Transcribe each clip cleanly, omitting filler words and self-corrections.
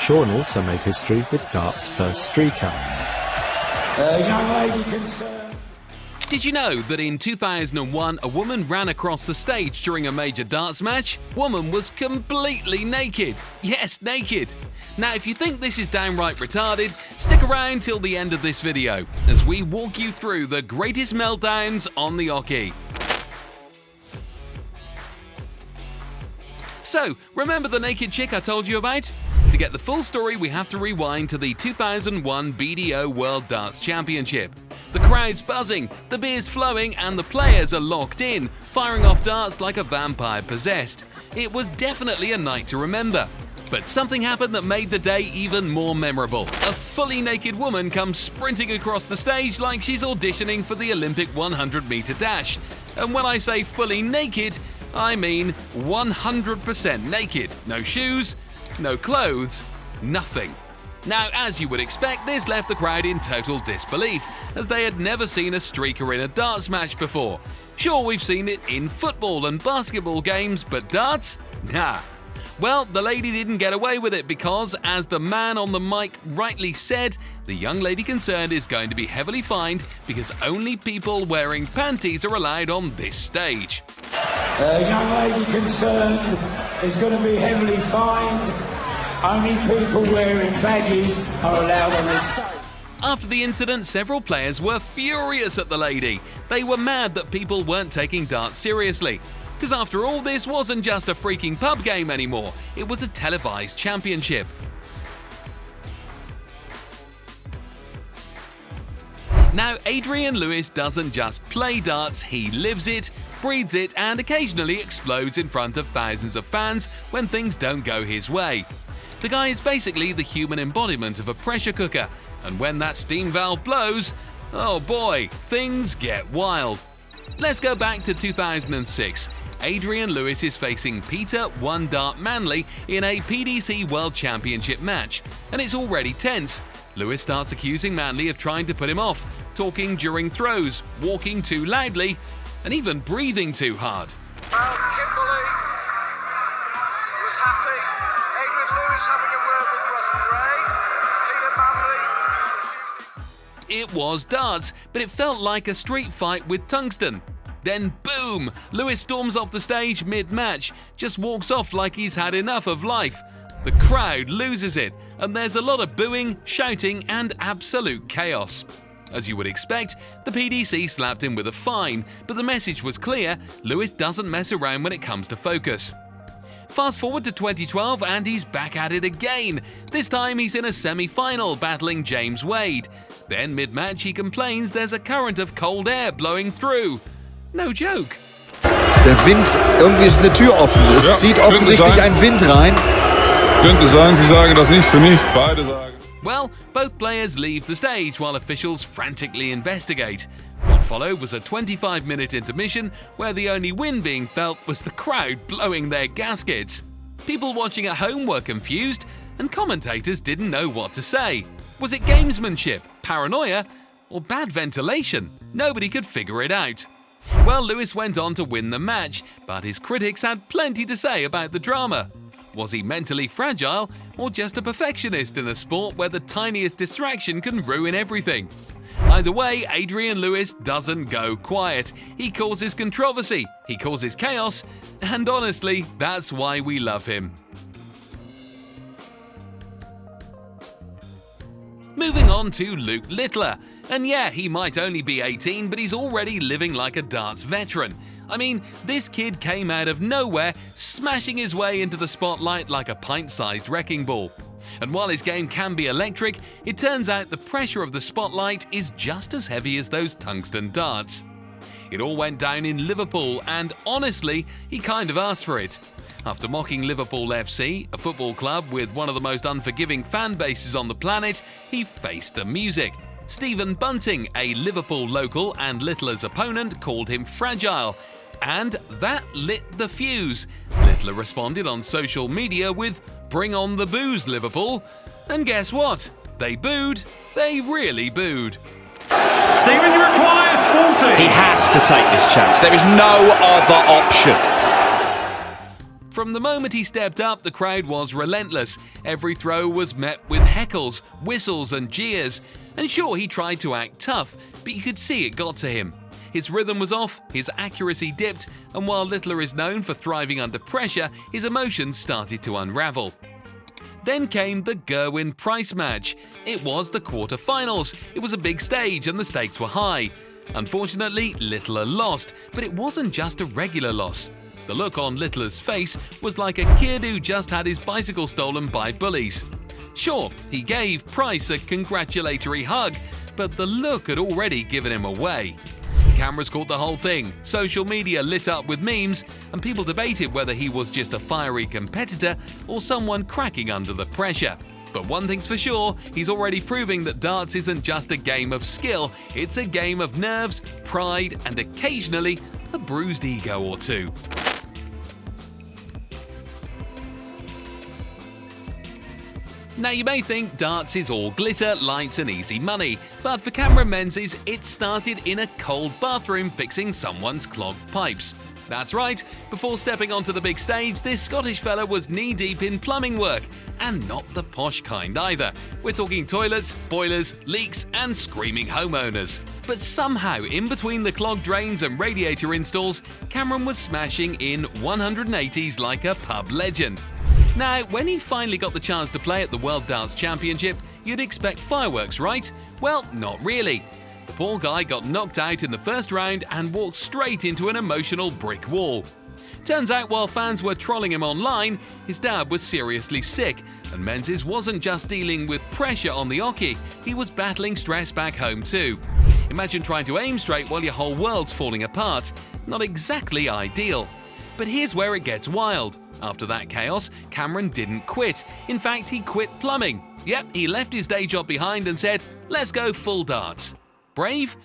Sean also made history with darts' first streaker. Young lady concerned. Did you know that in 2001 a woman ran across the stage during a major darts match? Woman was completely naked. Yes, naked. Now if you think this is downright retarded, stick around till the end of this video as we walk you through the greatest meltdowns on the Oche. So, remember the naked chick I told you about? To get the full story, we have to rewind to the 2001 BDO World Darts Championship. The crowd's buzzing, the beer's flowing, and the players are locked in, firing off darts like a vampire possessed. It was definitely a night to remember. But something happened that made the day even more memorable. A fully naked woman comes sprinting across the stage like she's auditioning for the Olympic 100-meter dash. And when I say fully naked, I mean 100% naked. No shoes, no clothes, nothing. Now, as you would expect, this left the crowd in total disbelief, as they had never seen a streaker in a darts match before. Sure, we've seen it in football and basketball games, but darts? Nah. Well, the lady didn't get away with it because, as the man on the mic rightly said, the young lady concerned is going to be heavily fined because only people wearing panties are allowed on this stage. Young lady concerned is going to be heavily fined. Only people wearing badges are allowed on this stage. After the incident, several players were furious at the lady. They were mad that people weren't taking darts seriously. Because after all, this wasn't just a freaking pub game anymore. It was a televised championship. Now, Adrian Lewis doesn't just play darts, he lives it, breathes it, and occasionally explodes in front of thousands of fans when things don't go his way. The guy is basically the human embodiment of a pressure cooker, and when that steam valve blows, oh boy, things get wild. Let's go back to 2006. Adrian Lewis is facing Peter One Dart Manley in a PDC World Championship match, and it's already tense. Lewis starts accusing Manley of trying to put him off, talking during throws, walking too loudly, and even breathing too hard. Well, Kimberley was happy. Adrian Lewis having a word with Russ Gray. Peter Manley. It was darts, but it felt like a street fight with tungsten. Then boom! Lewis storms off the stage mid-match, just walks off like he's had enough of life. The crowd loses it, and there's a lot of booing, shouting, and absolute chaos. As you would expect, the PDC slapped him with a fine, but the message was clear: Lewis doesn't mess around when it comes to focus. Fast forward to 2012 and he's back at it again. This time he's in a semi-final battling James Wade. Then mid-match he complains there's a current of cold air blowing through. No joke. Der Wind, irgendwie ist eine Tür offen. Es zieht offensichtlich ein Wind rein. Könnte sein, sie sagen das nicht für nicht. Beide sagen. Well, both players leave the stage while officials frantically investigate. What followed was a 25-minute intermission where the only wind being felt was the crowd blowing their gaskets. People watching at home were confused, and commentators didn't know what to say. Was it gamesmanship, paranoia, or bad ventilation? Nobody could figure it out. Well, Lewis went on to win the match, but his critics had plenty to say about the drama. Was he mentally fragile, or just a perfectionist in a sport where the tiniest distraction can ruin everything? Either way, Adrian Lewis doesn't go quiet. He causes controversy, he causes chaos, and honestly, that's why we love him. Moving on to Lukelittler. And yeah, he might only be 18, but he's already living like a darts veteran. I mean, this kid came out of nowhere, smashing his way into the spotlight like a pint-sized wrecking ball. And while his game can be electric, it turns out the pressure of the spotlight is just as heavy as those tungsten darts. It all went down in Liverpool, and honestly, he kind of asked for it. After mocking Liverpool FC, a football club with one of the most unforgiving fan bases on the planet, he faced the music. Stephen Bunting, a Liverpool local and Littler's opponent, called him fragile, and that lit the fuse. Littler responded on social media with "Bring on the booze, Liverpool," and guess what? They booed. They really booed. Stephen, you require 40. He has to take this chance. There is no other option. From the moment he stepped up, the crowd was relentless. Every throw was met with heckles, whistles and jeers. And sure, he tried to act tough, but you could see it got to him. His rhythm was off, his accuracy dipped, and while Littler is known for thriving under pressure, his emotions started to unravel. Then came the Gerwyn Price match. It was the quarter-finals. It was a big stage and the stakes were high. Unfortunately, Littler lost, but it wasn't just a regular loss. The look on Littler's face was like a kid who just had his bicycle stolen by bullies. Sure, he gave Price a congratulatory hug, but the look had already given him away. Cameras caught the whole thing, social media lit up with memes, and people debated whether he was just a fiery competitor or someone cracking under the pressure. But one thing's for sure, he's already proving that darts isn't just a game of skill, it's a game of nerves, pride, and occasionally a bruised ego or two. Now you may think darts is all glitter, lights and easy money, but for Cameron Menzies it started in a cold bathroom fixing someone's clogged pipes. That's right, before stepping onto the big stage, this Scottish fella was knee-deep in plumbing work, and not the posh kind either. We're talking toilets, boilers, leaks and screaming homeowners. But somehow, in between the clogged drains and radiator installs, Cameron was smashing in 180s like a pub legend. Now, when he finally got the chance to play at the World Darts Championship, you'd expect fireworks, right? Well, not really. The poor guy got knocked out in the first round and walked straight into an emotional brick wall. Turns out while fans were trolling him online, his dad was seriously sick, and Menzies wasn't just dealing with pressure on the Oche, he was battling stress back home too. Imagine trying to aim straight while your whole world's falling apart. Not exactly ideal. But here's where it gets wild. After that chaos, Cameron didn't quit. In fact, he quit plumbing. Yep, he left his day job behind and said, "Let's go full darts." Brave?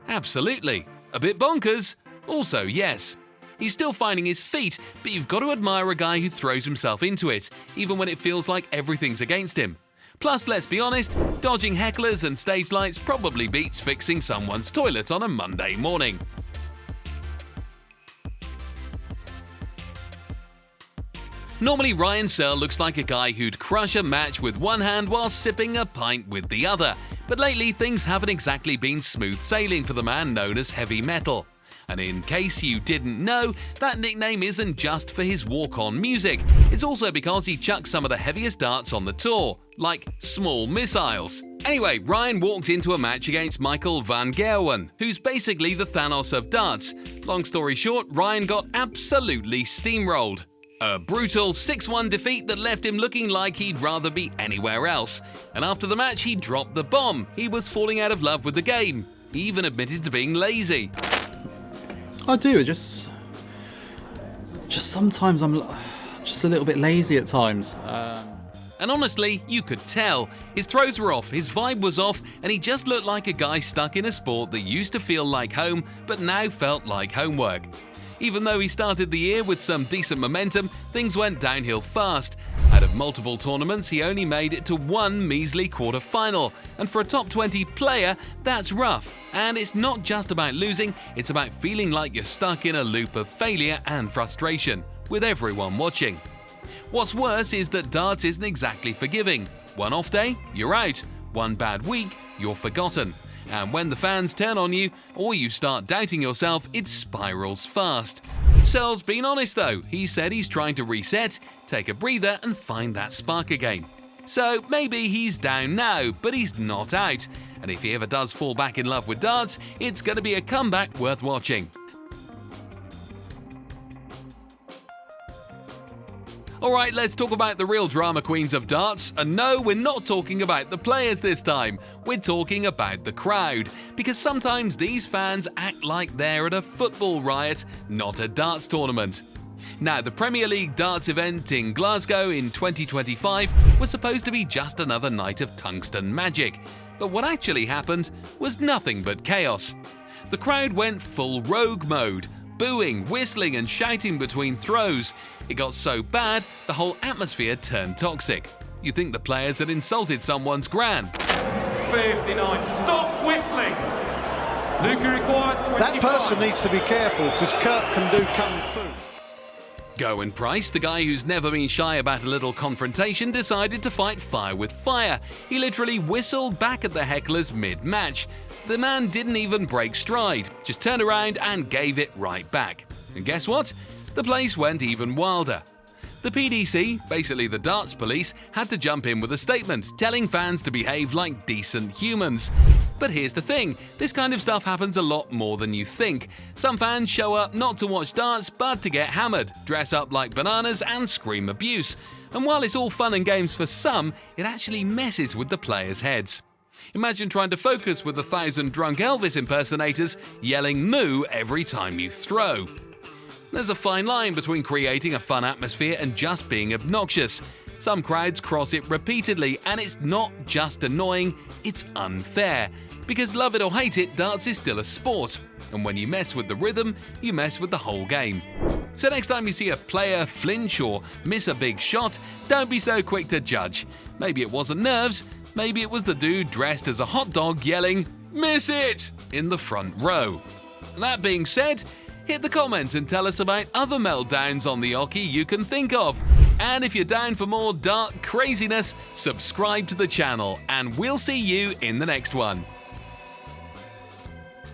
Absolutely. A bit bonkers? Also yes. He's still finding his feet, but you've got to admire a guy who throws himself into it, even when it feels like everything's against him. Plus, let's be honest, dodging hecklers and stage lights probably beats fixing someone's toilet on a Monday morning. Normally, Ryan Searle looks like a guy who'd crush a match with one hand while sipping a pint with the other. But lately, things haven't exactly been smooth sailing for the man known as Heavy Metal. And in case you didn't know, that nickname isn't just for his walk-on music. It's also because he chucks some of the heaviest darts on the tour, like small missiles. Anyway, Ryan walked into a match against Michael van Gerwen, who's basically the Thanos of darts. Long story short, Ryan got absolutely steamrolled. A brutal 6-1 defeat that left him looking like he'd rather be anywhere else. And after the match, he dropped the bomb. He was falling out of love with the game. He even admitted to being lazy. I do. Just sometimes I'm just a little bit lazy at times. And honestly, you could tell. His throws were off, his vibe was off, and he just looked like a guy stuck in a sport that used to feel like home, but now felt like homework. Even though he started the year with some decent momentum, things went downhill fast. Out of multiple tournaments, he only made it to one measly quarter-final. And for a top 20 player, that's rough. And it's not just about losing, it's about feeling like you're stuck in a loop of failure and frustration, with everyone watching. What's worse is that darts isn't exactly forgiving. One off day, you're out. One bad week, you're forgotten. And when the fans turn on you, or you start doubting yourself, it spirals fast. Searle's been honest though. He said he's trying to reset, take a breather and find that spark again. So maybe he's down now, but he's not out. And if he ever does fall back in love with darts, it's going to be a comeback worth watching. Alright, let's talk about the real drama queens of darts. And no, we're not talking about the players this time. We're talking about the crowd. Because sometimes these fans act like they're at a football riot, not a darts tournament. Now, the Premier League darts event in Glasgow in 2025 was supposed to be just another night of tungsten magic. But what actually happened was nothing but chaos. The crowd went full rogue mode, booing, whistling and shouting between throws. It got so bad, the whole atmosphere turned toxic. You'd think the players had insulted someone's gran. 59, stop whistling! Luca required 20. That person needs to be careful because Kirk can do kung fu. Gerwyn Price, the guy who's never been shy about a little confrontation, decided to fight fire with fire. He literally whistled back at the hecklers mid-match. The man didn't even break stride, just turned around and gave it right back. And guess what? The place went even wilder. The PDC, basically the darts police, had to jump in with a statement telling fans to behave like decent humans. But here's the thing, this kind of stuff happens a lot more than you think. Some fans show up not to watch darts but to get hammered, dress up like bananas and scream abuse. And while it's all fun and games for some, it actually messes with the players' heads. Imagine trying to focus with 1,000 drunk Elvis impersonators yelling moo every time you throw. There's a fine line between creating a fun atmosphere and just being obnoxious. Some crowds cross it repeatedly, and it's not just annoying, it's unfair. Because love it or hate it, darts is still a sport. And when you mess with the rhythm, you mess with the whole game. So next time you see a player flinch or miss a big shot, don't be so quick to judge. Maybe it wasn't nerves, maybe it was the dude dressed as a hot dog yelling, "Miss it!" in the front row. That being said, hit the comments and tell us about other meltdowns on the Oche you can think of. And if you're down for more dart craziness, subscribe to the channel and we'll see you in the next one.